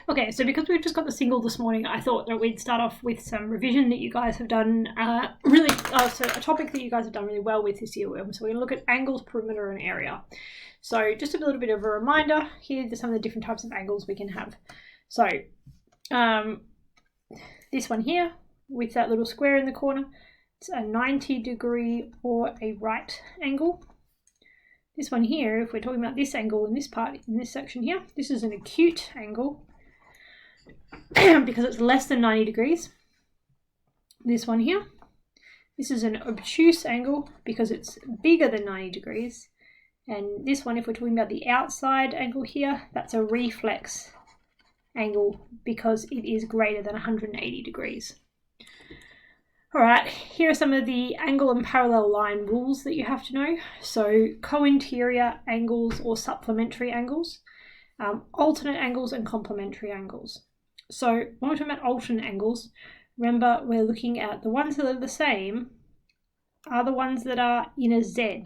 Okay, so because we've just got the single this morning, I thought that we'd start off with some revision that you guys have done so a topic that you guys have done really well with this year. So we're going to look at angles, perimeter, and area. So just a little bit of a reminder, here are some of the different types of angles we can have. So this one here, with that little square in the corner, it's a 90-degree or a right angle. This one here, if we're talking about this angle in this part, in this section here, this is an acute angle because it's less than 90 degrees. This one here, this is an obtuse angle because it's bigger than 90 degrees. And this one, if we're talking about the outside angle here, that's a reflex angle because it is greater than 180 degrees. All right, here are some of the angle and parallel line rules that you have to know. So co-interior angles or supplementary angles, alternate angles and complementary angles. So when we're talking about alternate angles, remember we're looking at the ones that are the same are the ones that are in a Z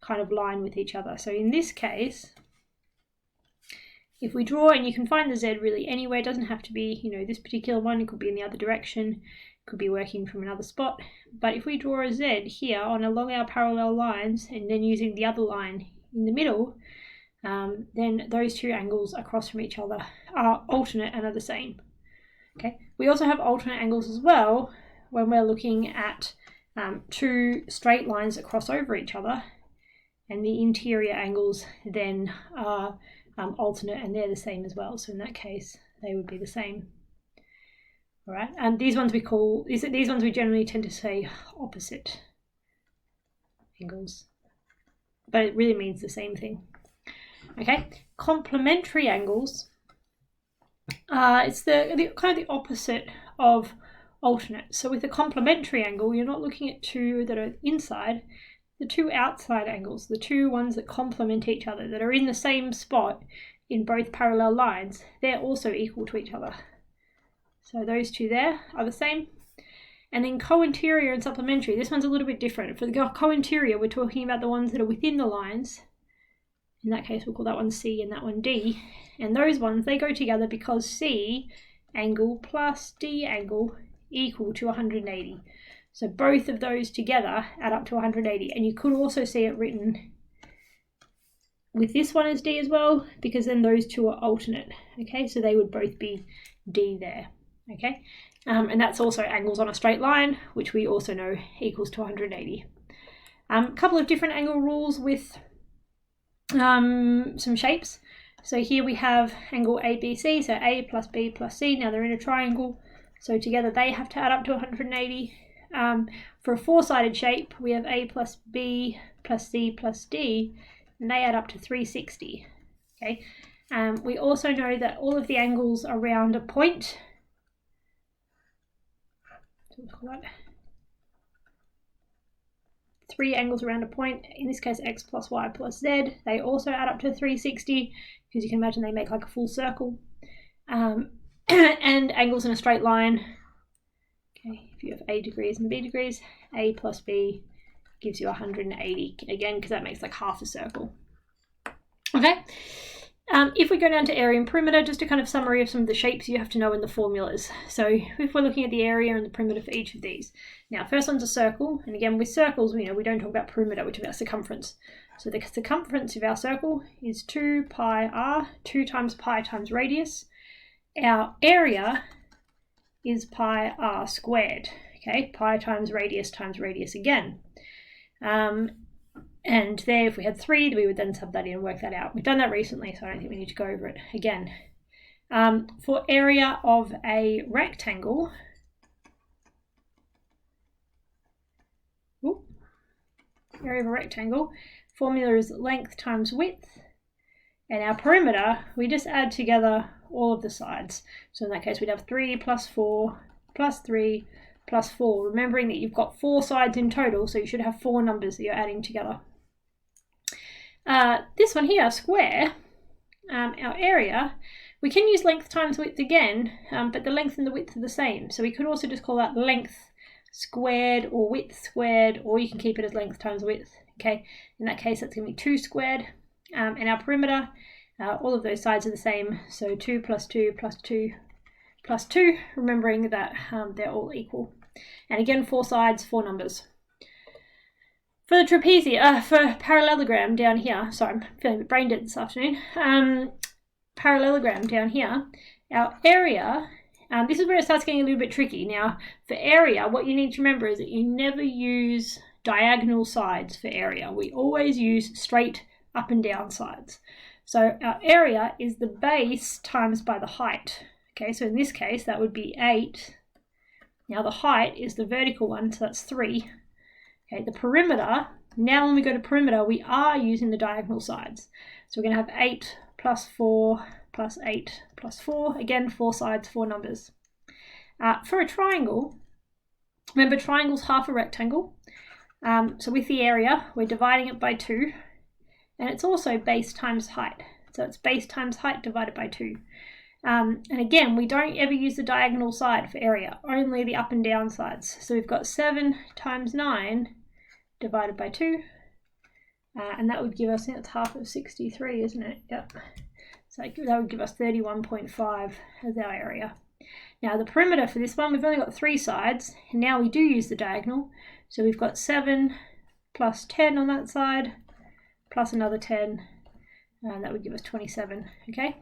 kind of line with each other. So in this case, if we draw, and you can find the Z really anywhere, it doesn't have to be, this particular one, it could be in the other direction, could be working from another spot. But if we draw a Z here along our parallel lines and then using the other line in the middle, then those two angles across from each other are alternate and are the same. Okay. We also have alternate angles as well when we're looking at two straight lines that cross over each other, and the interior angles then are alternate and they're the same as well. So in that case, they would be the same. All right, and these ones we generally tend to say opposite angles, but it really means the same thing. Okay, complementary angles. It's the kind of the opposite of alternate. So with a complementary angle, you're not looking at two that are inside. The two outside angles, the two ones that complement each other, that are in the same spot in both parallel lines, they're also equal to each other. So those two there are the same. And then co-interior and supplementary, this one's a little bit different. For the co-interior, we're talking about the ones that are within the lines. In that case, we'll call that one C and that one D. And those ones, they go together because C angle plus D angle equal to 180. So both of those together add up to 180. And you could also see it written with this one as D as well, because then those two are alternate. Okay, so they would both be D there. Okay, and that's also angles on a straight line, which we also know equals to 180. A couple of different angle rules with some shapes. So here we have angle ABC, so A plus B plus C. Now they're in a triangle, so together they have to add up to 180. For a four-sided shape, we have A plus B plus C plus D, and they add up to 360. Okay. We also know that all of the angles around a point, three angles around a point, in this case X plus Y plus Z, they also add up to 360, because you can imagine they make like a full circle. And angles in a straight line, okay, if you have A degrees and B degrees, A plus B gives you 180, again, because that makes like half a circle. Okay. If we go down to area and perimeter, just a kind of summary of some of the shapes you have to know in the formulas. So if we're looking at the area and the perimeter for each of these. Now, first one's a circle, and again with circles, we don't talk about perimeter, we talk about circumference. So the circumference of our circle is 2 pi r, 2 times pi times radius. Our area is pi r squared, okay, pi times radius again. And there, if we had 3, we would then sub that in and work that out. We've done that recently, so I don't think we need to go over it again. For area of a rectangle, formula is length times width. And our perimeter, we just add together all of the sides. So in that case, we'd have 3 plus 4 plus 3 plus 4. Remembering that you've got 4 sides in total, so you should have 4 numbers that you're adding together. This one here, square, our area, we can use length times width again, but the length and the width are the same. So we could also just call that length squared or width squared, or you can keep it as length times width. Okay, in that case, that's going to be 2 squared. And our perimeter, All of those sides are the same, so 2 plus 2 plus 2 plus 2, remembering that they're all equal. And again, 4 sides, 4 numbers. For the trapezium, for parallelogram down here, sorry, I'm feeling a bit brain dead this afternoon. Parallelogram down here, our area, this is where it starts getting a little bit tricky. Now, for area, what you need to remember is that you never use diagonal sides for area. We always use straight up and down sides. So our area is the base times by the height. Okay, so in this case, that would be 8. Now the height is the vertical one, so that's 3. Okay, the perimeter, now when we go to perimeter, we are using the diagonal sides. So we're going to have 8 plus 4 plus 8 plus 4. Again, 4 sides, 4 numbers. For a triangle, remember triangle's half a rectangle. So with the area, we're dividing it by 2. And it's also base times height. So it's base times height divided by 2. And again, we don't ever use the diagonal side for area, only the up and down sides. So we've got 7 times 9 divided by 2. And that would give us, I think it's half of 63, isn't it? Yep. So that would give us 31.5 as our area. Now the perimeter for this one, we've only got 3 sides. And now we do use the diagonal. So we've got 7 plus 10 on that side, plus another 10, and that would give us 27, okay?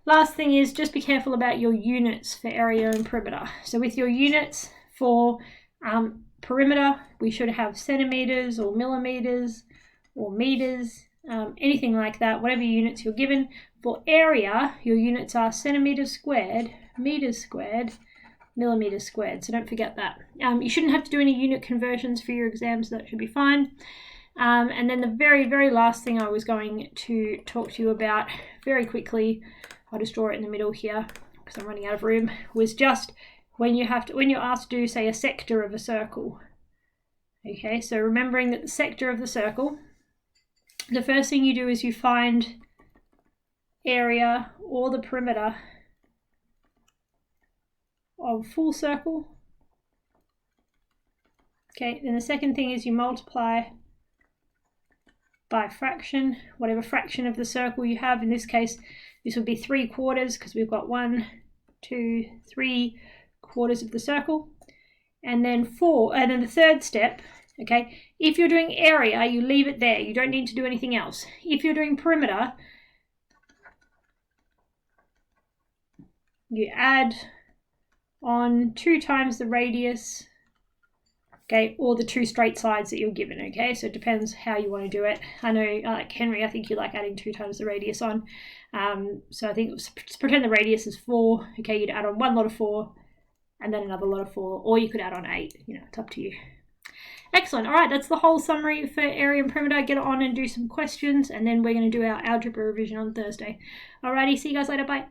Last thing is just be careful about your units for area and perimeter. So with your units for perimeter, we should have centimeters or millimeters or meters, anything like that, whatever units you're given. For area, your units are centimeters squared, meters squared, millimeters squared, so don't forget that. You shouldn't have to do any unit conversions for your exams, so that should be fine. And then the very, very last thing I was going to talk to you about very quickly, I'll just draw it in the middle here because I'm running out of room, was just when you're asked to do, say, a sector of a circle. Okay, so remembering that the sector of the circle, the first thing you do is you find area or the perimeter of full circle. Okay, then the second thing is you multiply by fraction, whatever fraction of the circle you have. In this case, this would be 3/4 because we've got 1, 2, 3 quarters of the circle. And then the third step, okay, if you're doing area, you leave it there. You don't need to do anything else. If you're doing perimeter, you add on 2 times the radius, okay, or the 2 straight sides that you're given, okay? So it depends how you want to do it. I know, like Henry, I think you like adding 2 times the radius on. So I think, let's pretend the radius is 4, okay, you'd add on 1 lot of 4, and then another lot of 4, or you could add on 8, you know, it's up to you. Excellent, all right, that's the whole summary for area and perimeter. Get on and do some questions, and then we're going to do our algebra revision on Thursday. Alrighty, see you guys later, bye.